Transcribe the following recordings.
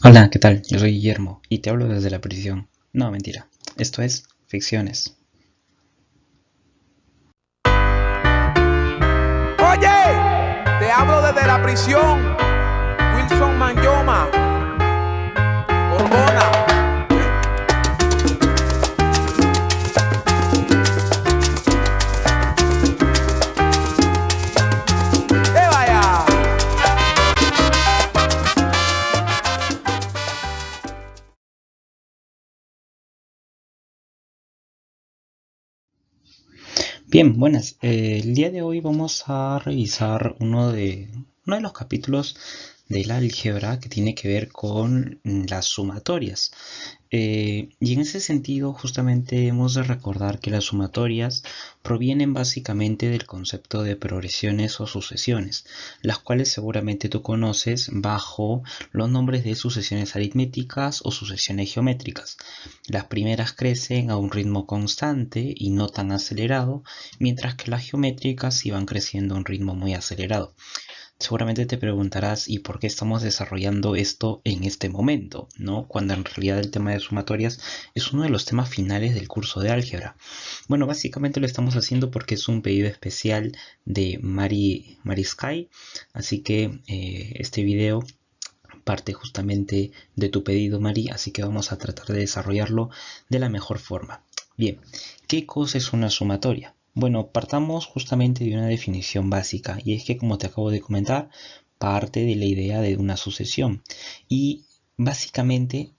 Hola, ¿qué tal? Yo soy Guillermo y te hablo desde la prisión. No, mentira. Esto es Ficciones. Oye, te hablo desde la prisión. Wilson Manyoma, Gorgona. Vaya! Bien, buenas. El día de hoy vamos a revisar uno de los capítulos del álgebra que tiene que ver con las sumatorias. Y en ese sentido, justamente hemos de recordar que las sumatorias provienen básicamente del concepto de progresiones o sucesiones, las cuales seguramente tú conoces bajo los nombres de sucesiones aritméticas o sucesiones geométricas. Las primeras crecen a un ritmo constante y no tan acelerado, mientras que las geométricas iban creciendo a un ritmo muy acelerado. Seguramente te preguntarás, ¿y por qué estamos desarrollando esto en este momento? ¿No? Cuando en realidad el tema de sumatorias es uno de los temas finales del curso de álgebra. Bueno, básicamente lo estamos haciendo porque es un pedido especial de Mari Sky, así que este video parte justamente de tu pedido, Mari, así que vamos a tratar de desarrollarlo de la mejor forma. Bien, ¿qué cosa es una sumatoria? Bueno, partamos justamente de una definición básica, y es que, como te acabo de comentar, parte de la idea de una sucesión. Y básicamente,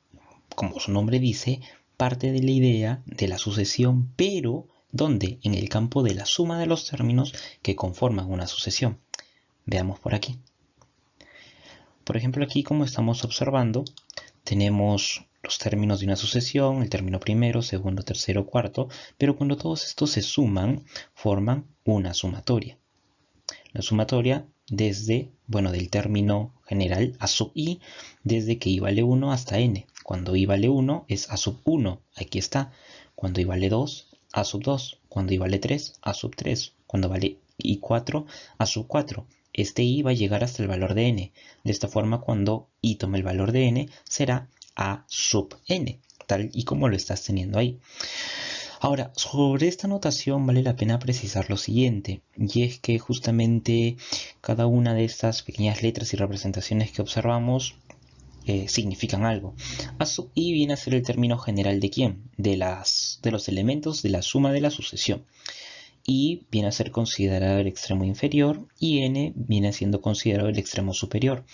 como su nombre dice, parte de la idea de la sucesión, pero ¿dónde? En el campo de la suma de los términos que conforman una sucesión. Veamos por aquí. Por ejemplo, aquí, como estamos observando, tenemos los términos de una sucesión, el término primero, segundo, tercero, cuarto, pero cuando todos estos se suman, forman una sumatoria. La sumatoria del término general a sub i, desde que i vale 1 hasta n. Cuando i vale 1 es a sub 1, aquí está. Cuando i vale 2, a sub 2. Cuando i vale 3, a sub 3. Cuando vale i 4, a sub 4. Este i va a llegar hasta el valor de n. De esta forma, cuando i tome el valor de n, será a sub n, tal y como lo estás teniendo ahí. Ahora, sobre esta notación vale la pena precisar lo siguiente, y es que justamente cada una de estas pequeñas letras y representaciones que observamos significan algo. A sub i viene a ser el término general de quién, de los elementos de la suma de la sucesión. I viene a ser considerado el extremo inferior y n viene siendo considerado el extremo superior.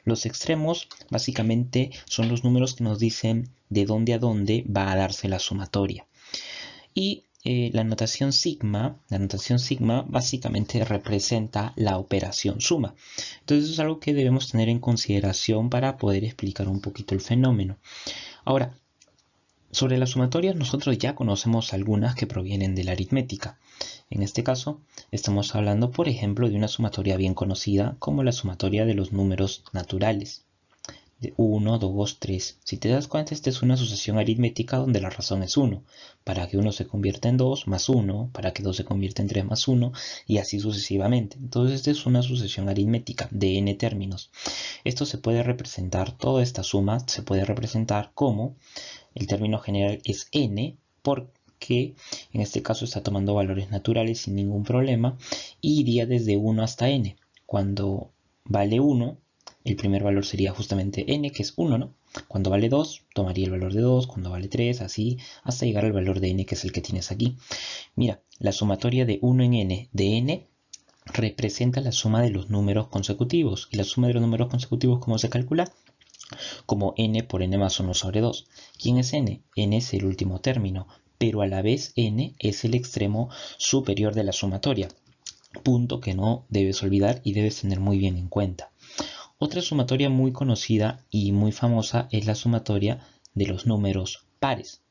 Los extremos básicamente son los números que nos dicen de dónde a dónde va a darse la sumatoria. Y la notación sigma básicamente representa la operación suma. Entonces eso es algo que debemos tener en consideración para poder explicar un poquito el fenómeno. Ahora, sobre las sumatorias nosotros ya conocemos algunas que provienen de la aritmética. En este caso estamos hablando, por ejemplo, de una sumatoria bien conocida como la sumatoria de los números naturales. De 1, 2, 3. Si te das cuenta, esta es una sucesión aritmética donde la razón es 1. Para que 1 se convierta en 2 más 1, para que 2 se convierta en 3 más 1, y así sucesivamente. Entonces esta es una sucesión aritmética de n términos. Esto se puede representar, toda esta suma se puede representar como el término general es n, porque en este caso está tomando valores naturales sin ningún problema, y iría desde 1 hasta n. Cuando vale 1, el primer valor sería justamente n, que es 1, ¿no? Cuando vale 2, tomaría el valor de 2, cuando vale 3, así, hasta llegar al valor de n, que es el que tienes aquí. Mira, la sumatoria de 1 en n de n representa la suma de los números consecutivos. ¿Y la suma de los números consecutivos cómo se calcula? Como n por n más 1 sobre 2. ¿Quién es n? N es el último término, pero a la vez n es el extremo superior de la sumatoria. Punto que no debes olvidar y debes tener muy bien en cuenta. Otra sumatoria muy conocida y muy famosa es la sumatoria de los números pares.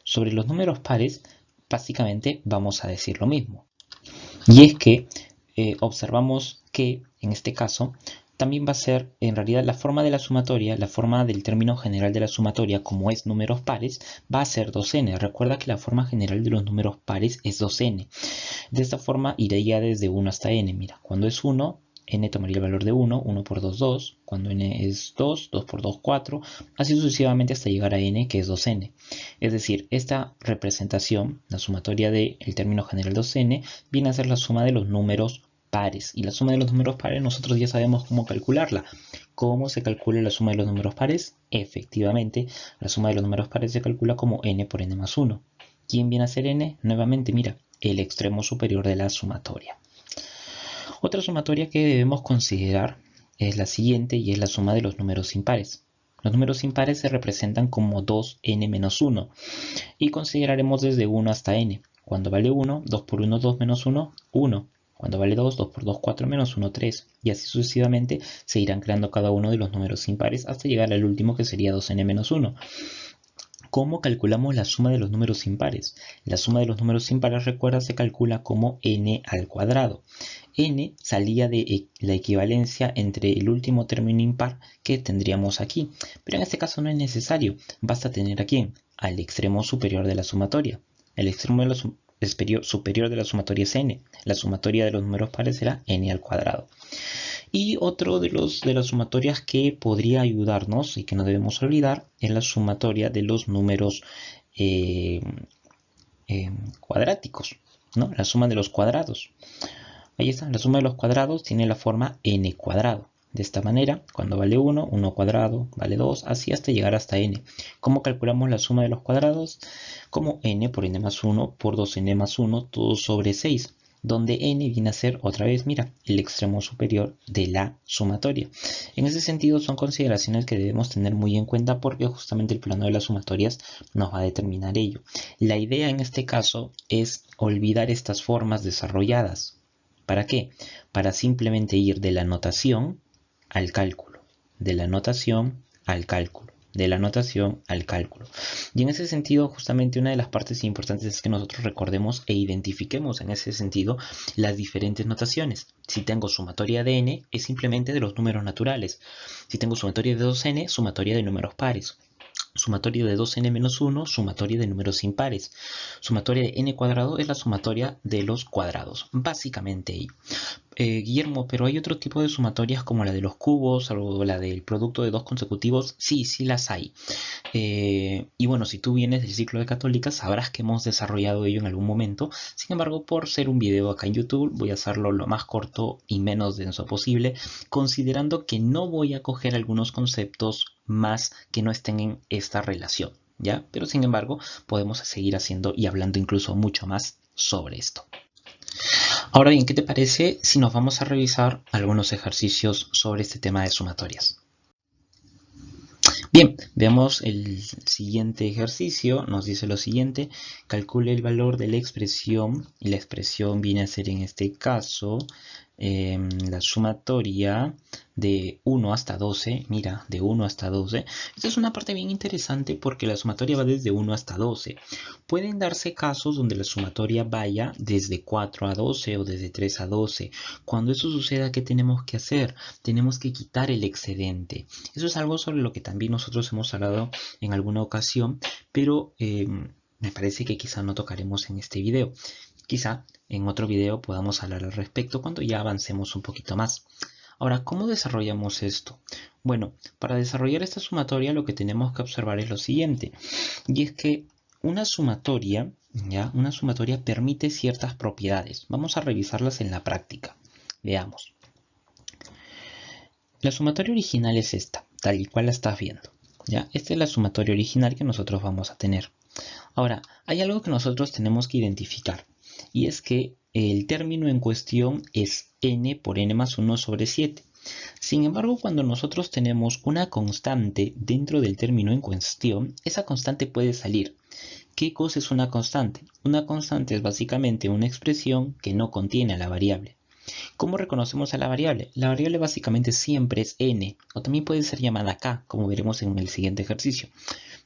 Sobre los números pares, básicamente vamos a decir lo mismo. Y es que observamos que, en este caso, también va a ser, en realidad, la forma de la sumatoria, la forma del término general de la sumatoria, como es números pares, va a ser 2n. Recuerda que la forma general de los números pares es 2n. De esta forma iría desde 1 hasta n. Mira, cuando es 1, n tomaría el valor de 1, 1 por 2, 2, cuando n es 2, 2 por 2, 4, así sucesivamente hasta llegar a n, que es 2n. Es decir, esta representación, la sumatoria del término general 2n, viene a ser la suma de los números pares. Y la suma de los números pares nosotros ya sabemos cómo calcularla. ¿Cómo se calcula la suma de los números pares? Efectivamente, la suma de los números pares se calcula como n por n más 1. ¿Quién viene a ser n? Nuevamente, mira, el extremo superior de la sumatoria. Otra sumatoria que debemos considerar es la siguiente y es la suma de los números impares. Los números impares se representan como 2n menos 1 y consideraremos desde 1 hasta n. Cuando vale 1, 2 por 1, 2 menos 1, 1. Cuando vale 2, 2 por 2, 4 menos 1, 3. Y así sucesivamente se irán creando cada uno de los números impares hasta llegar al último, que sería 2n menos 1. ¿Cómo calculamos la suma de los números impares? La suma de los números impares, recuerda, se calcula como n al cuadrado. N salía de la equivalencia entre el último término impar que tendríamos aquí. Pero en este caso no es necesario. Basta tener aquí al extremo superior de la sumatoria. El extremo superior de la sumatoria es n. La sumatoria de los números pares será n al cuadrado. Y otro de las sumatorias que podría ayudarnos y que no debemos olvidar es la sumatoria de los números cuadráticos, ¿no? La suma de los cuadrados. Ahí está, la suma de los cuadrados tiene la forma n cuadrado. De esta manera, cuando vale 1, 1 cuadrado, vale 2, así hasta llegar hasta n. ¿Cómo calculamos la suma de los cuadrados? Como n por n más 1 por 2n más 1, todo sobre 6. Donde n viene a ser, otra vez, mira, el extremo superior de la sumatoria. En ese sentido son consideraciones que debemos tener muy en cuenta porque justamente el plano de las sumatorias nos va a determinar ello. La idea en este caso es olvidar estas formas desarrolladas. ¿Para qué? Para simplemente ir de la notación al cálculo, de la notación al cálculo, de la notación al cálculo. Y en ese sentido, justamente una de las partes importantes es que nosotros recordemos e identifiquemos en ese sentido las diferentes notaciones. Si tengo sumatoria de n, es simplemente de los números naturales. Si tengo sumatoria de 2n, sumatoria de números pares. Sumatoria de 2n menos 1, sumatoria de números impares. Sumatoria de n cuadrado es la sumatoria de los cuadrados. Básicamente, Guillermo, pero hay otro tipo de sumatorias como la de los cubos o la del producto de dos consecutivos. Sí, sí las hay. Y bueno, si tú vienes del ciclo de católica, sabrás que hemos desarrollado ello en algún momento. Sin embargo, por ser un video acá en YouTube, voy a hacerlo lo más corto y menos denso posible, considerando que no voy a coger algunos conceptos más que no estén en esta relación, ¿ya? Pero sin embargo, podemos seguir haciendo y hablando incluso mucho más sobre esto. Ahora bien, ¿qué te parece si nos vamos a revisar algunos ejercicios sobre este tema de sumatorias? Bien, veamos el siguiente ejercicio. Nos dice lo siguiente: calcule el valor de la expresión, y la expresión viene a ser en este caso la sumatoria de 1 hasta 12. Mira, de 1 hasta 12. Esta es una parte bien interesante porque la sumatoria va desde 1 hasta 12. Pueden darse casos donde la sumatoria vaya desde 4 a 12 o desde 3 a 12. Cuando eso suceda, ¿qué tenemos que hacer? Tenemos que quitar el excedente. Eso es algo sobre lo que también nosotros hemos hablado en alguna ocasión, pero me parece que quizá no tocaremos en este video. Quizá en otro video podamos hablar al respecto cuando ya avancemos un poquito más. Ahora, ¿cómo desarrollamos esto? Bueno, para desarrollar esta sumatoria lo que tenemos que observar es lo siguiente, y es que una sumatoria, ¿ya? Una sumatoria permite ciertas propiedades. Vamos a revisarlas en la práctica. Veamos. La sumatoria original es esta, tal y cual la estás viendo, ¿ya? Esta es la sumatoria original que nosotros vamos a tener. Ahora, hay algo que nosotros tenemos que identificar, y es que el término en cuestión es n por n más 1 sobre 7. Sin embargo, cuando nosotros tenemos una constante dentro del término en cuestión, esa constante puede salir. ¿Qué cosa es una constante? Una constante es básicamente una expresión que no contiene a la variable. ¿Cómo reconocemos a la variable? La variable básicamente siempre es n, o también puede ser llamada k, como veremos en el siguiente ejercicio.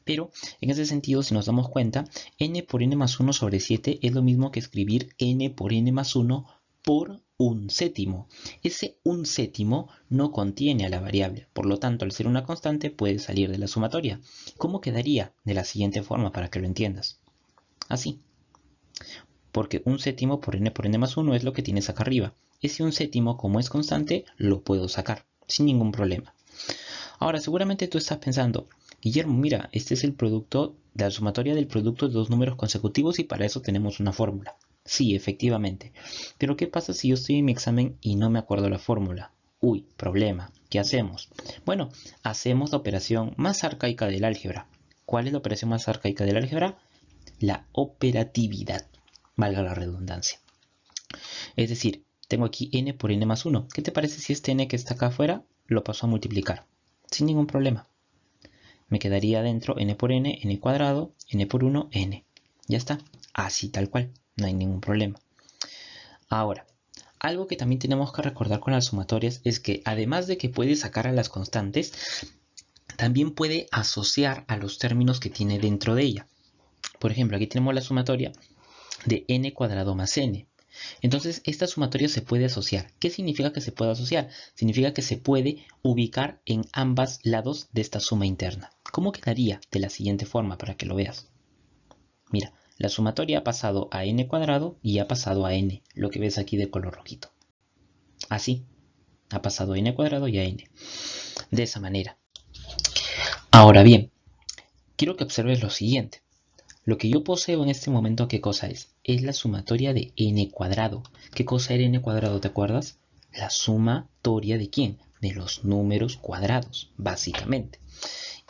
Pero en ese sentido, si nos damos cuenta, n por n más 1 sobre 7 es lo mismo que escribir n por n más 1 por un séptimo. Ese un séptimo no contiene a la variable, por lo tanto, al ser una constante puede salir de la sumatoria. ¿Cómo quedaría? De la siguiente forma para que lo entiendas. Así. Porque un séptimo por n más 1 es lo que tienes acá arriba. ese 1/7, como es constante, lo puedo sacar sin ningún problema. Ahora, seguramente tú estás pensando, Guillermo, mira, este es el producto, la sumatoria del producto de dos números consecutivos y para eso tenemos una fórmula. Sí, efectivamente. Pero ¿qué pasa si yo estoy en mi examen y no me acuerdo la fórmula? Uy, problema. ¿Qué hacemos? Bueno, hacemos la operación más arcaica del álgebra. ¿Cuál es la operación más arcaica del álgebra? La operatividad, valga la redundancia. Es decir, tengo aquí n por n más 1. ¿Qué te parece si este n que está acá afuera lo paso a multiplicar? Sin ningún problema. Me quedaría dentro n por n cuadrado, n por 1, n. Ya está, así tal cual, no hay ningún problema. Ahora, algo que también tenemos que recordar con las sumatorias es que además de que puede sacar a las constantes, también puede asociar a los términos que tiene dentro de ella. Por ejemplo, aquí tenemos la sumatoria de n cuadrado más n. Entonces, esta sumatoria se puede asociar. ¿Qué significa que se puede asociar? Significa que se puede ubicar en ambos lados de esta suma interna. ¿Cómo quedaría? De la siguiente forma, para que lo veas. Mira, la sumatoria ha pasado a n cuadrado y ha pasado a n, lo que ves aquí de color rojito. Así, ha pasado a n cuadrado y a n. De esa manera. Ahora bien, quiero que observes lo siguiente. Lo que yo poseo en este momento, ¿qué cosa es? Es la sumatoria de n cuadrado. ¿Qué cosa era n cuadrado, te acuerdas? La sumatoria de ¿quién? De los números cuadrados, básicamente.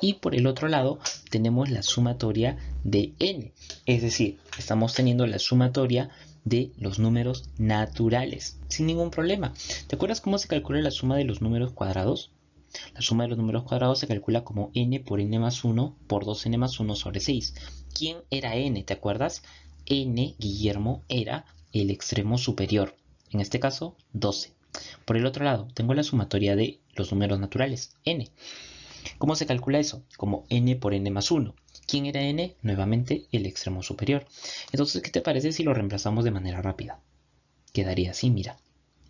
Y por el otro lado tenemos la sumatoria de n. Es decir, estamos teniendo la sumatoria de los números naturales, sin ningún problema. ¿Te acuerdas cómo se calcula la suma de los números cuadrados? La suma de los números cuadrados se calcula como n por n más 1 por 2n más 1 sobre 6. ¿Quién era n? ¿Te acuerdas? N, Guillermo, era el extremo superior. En este caso, 12. Por el otro lado, tengo la sumatoria de los números naturales, n. ¿Cómo se calcula eso? Como n por n más 1. ¿Quién era n? Nuevamente, el extremo superior. Entonces, ¿qué te parece si lo reemplazamos de manera rápida? Quedaría así, mira.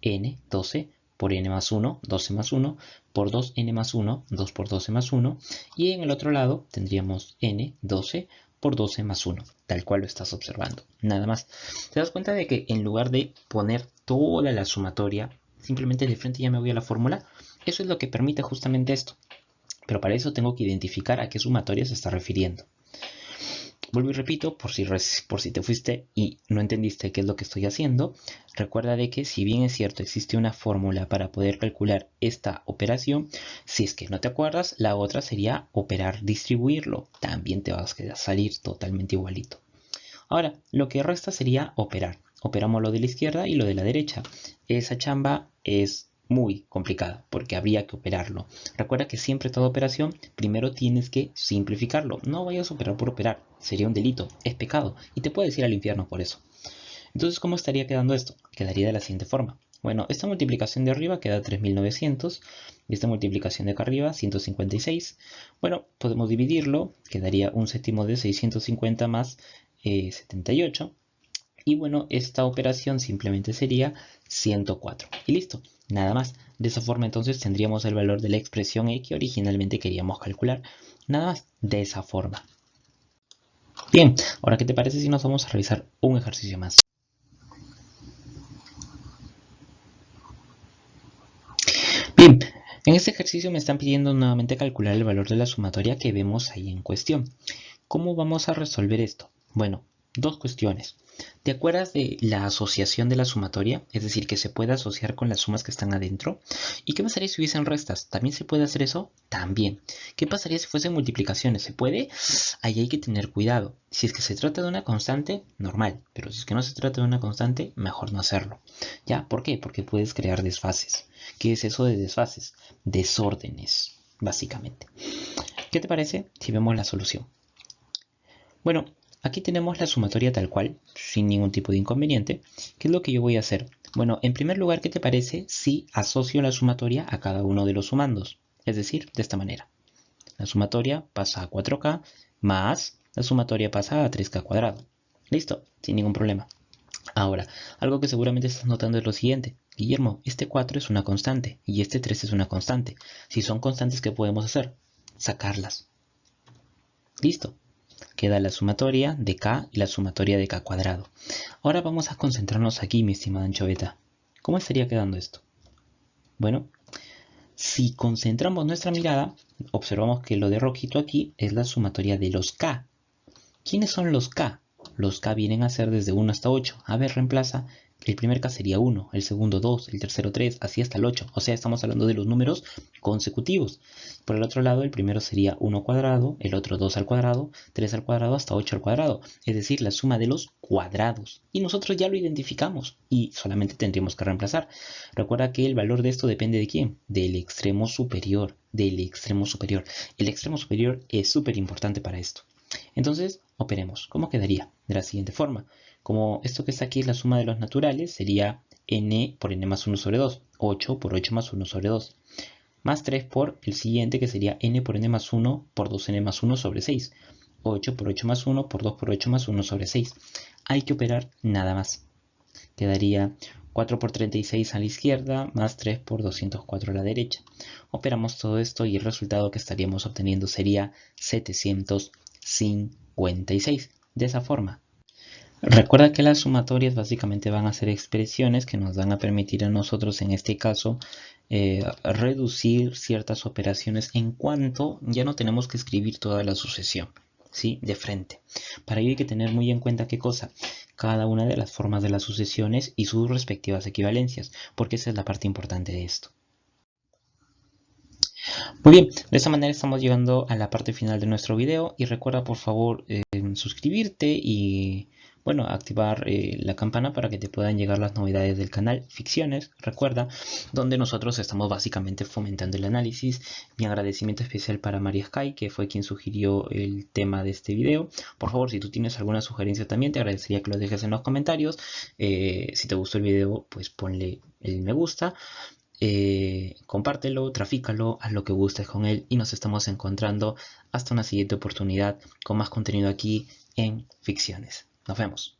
n, 12 por n más 1, 12 más 1, por 2n más 1, 2 por 12 más 1, y en el otro lado tendríamos n, 12 por 12 más 1, tal cual lo estás observando, nada más. ¿Te das cuenta de que en lugar de poner toda la sumatoria, simplemente de frente ya me voy a la fórmula? Eso es lo que permite justamente esto, pero para eso tengo que identificar a qué sumatoria se está refiriendo. Vuelvo y repito, por si te fuiste y no entendiste qué es lo que estoy haciendo, recuerda de que si bien es cierto existe una fórmula para poder calcular esta operación, si es que no te acuerdas, la otra sería operar distribuirlo. También te vas a salir totalmente igualito. Ahora, lo que resta sería operar. Operamos lo de la izquierda y lo de la derecha. Esa chamba es muy complicada porque habría que operarlo. Recuerda que siempre toda operación primero tienes que simplificarlo. No vayas a operar por operar, sería un delito, es pecado y te puedes ir al infierno por eso. Entonces, ¿cómo estaría quedando esto? Quedaría de la siguiente forma. Bueno, esta multiplicación de arriba queda 3900 y esta multiplicación de acá arriba 156. Bueno, podemos dividirlo, quedaría 1/7 de 650 más 78. Y bueno, esta operación simplemente sería 104. Y listo, nada más. De esa forma entonces tendríamos el valor de la expresión e que originalmente queríamos calcular. Nada más, de esa forma. Bien, ahora ¿qué te parece si nos vamos a realizar un ejercicio más? Bien, en este ejercicio me están pidiendo nuevamente calcular el valor de la sumatoria que vemos ahí en cuestión. ¿Cómo vamos a resolver esto? Bueno, dos cuestiones. ¿Te acuerdas de la asociación de la sumatoria? Es decir, que se puede asociar con las sumas que están adentro. ¿Y qué pasaría si hubiesen restas? ¿También se puede hacer eso? También. ¿Qué pasaría si fuesen multiplicaciones? ¿Se puede? Ahí hay que tener cuidado. Si es que se trata de una constante, normal. Pero si es que no se trata de una constante, mejor no hacerlo. ¿Ya? ¿Por qué? Porque puedes crear desfases. ¿Qué es eso de desfases? Desórdenes, básicamente. ¿Qué te parece si vemos la solución? Bueno, aquí tenemos la sumatoria tal cual, sin ningún tipo de inconveniente. ¿Qué es lo que yo voy a hacer? Bueno, en primer lugar, ¿qué te parece si asocio la sumatoria a cada uno de los sumandos? Es decir, de esta manera. La sumatoria pasa a 4k más la sumatoria pasa a 3k cuadrado. Listo, sin ningún problema. Ahora, algo que seguramente estás notando es lo siguiente. Guillermo, este 4 es una constante y este 3 es una constante. Si son constantes, ¿qué podemos hacer? Sacarlas. Listo. Queda la sumatoria de k y la sumatoria de k cuadrado. Ahora vamos a concentrarnos aquí, mi estimada anchoveta. ¿Cómo estaría quedando esto? Bueno, si concentramos nuestra mirada, observamos que lo de rojito aquí es la sumatoria de los K. ¿Quiénes son los K? Los K vienen a ser desde 1 hasta 8. A ver, reemplaza. El primer K sería 1, el segundo 2, el tercero 3, así hasta el 8. O sea, estamos hablando de los números consecutivos. Por el otro lado, el primero sería 1 cuadrado, el otro 2 al cuadrado, 3 al cuadrado hasta 8 al cuadrado. Es decir, la suma de los cuadrados. Y nosotros ya lo identificamos y solamente tendríamos que reemplazar. Recuerda que el valor de esto depende de quién? Del extremo superior. Del extremo superior. El extremo superior es súper importante para esto. Entonces, operemos. ¿Cómo quedaría? De la siguiente forma. Como esto que está aquí es la suma de los naturales, sería n por n más 1 sobre 2. 8 por 8 más 1 sobre 2. Más 3 por el siguiente, que sería n por n más 1 por 2n más 1 sobre 6. 8 por 8 más 1 por 2 por 8 más 1 sobre 6. Hay que operar nada más. Quedaría 4 por 36 a la izquierda, más 3 por 204 a la derecha. Operamos todo esto y el resultado que estaríamos obteniendo sería 756. De esa forma. Recuerda que las sumatorias básicamente van a ser expresiones que nos van a permitir a nosotros, en este caso, reducir ciertas operaciones en cuanto ya no tenemos que escribir toda la sucesión, ¿sí? De frente. Para ello hay que tener muy en cuenta qué cosa, cada una de las formas de las sucesiones y sus respectivas equivalencias, porque esa es la parte importante de esto. Muy bien, de esta manera estamos llegando a la parte final de nuestro video y recuerda por favor suscribirte y bueno, activar la campana para que te puedan llegar las novedades del canal Ficciones, recuerda, donde nosotros estamos básicamente fomentando el análisis. Mi agradecimiento especial para María Sky, que fue quien sugirió el tema de este video. Por favor, si tú tienes alguna sugerencia también, te agradecería que lo dejes en los comentarios. Si te gustó el video, pues ponle el me gusta. Compártelo, trafícalo, haz lo que gustes con él y nos estamos encontrando hasta una siguiente oportunidad con más contenido aquí en Ficciones. Nos vemos.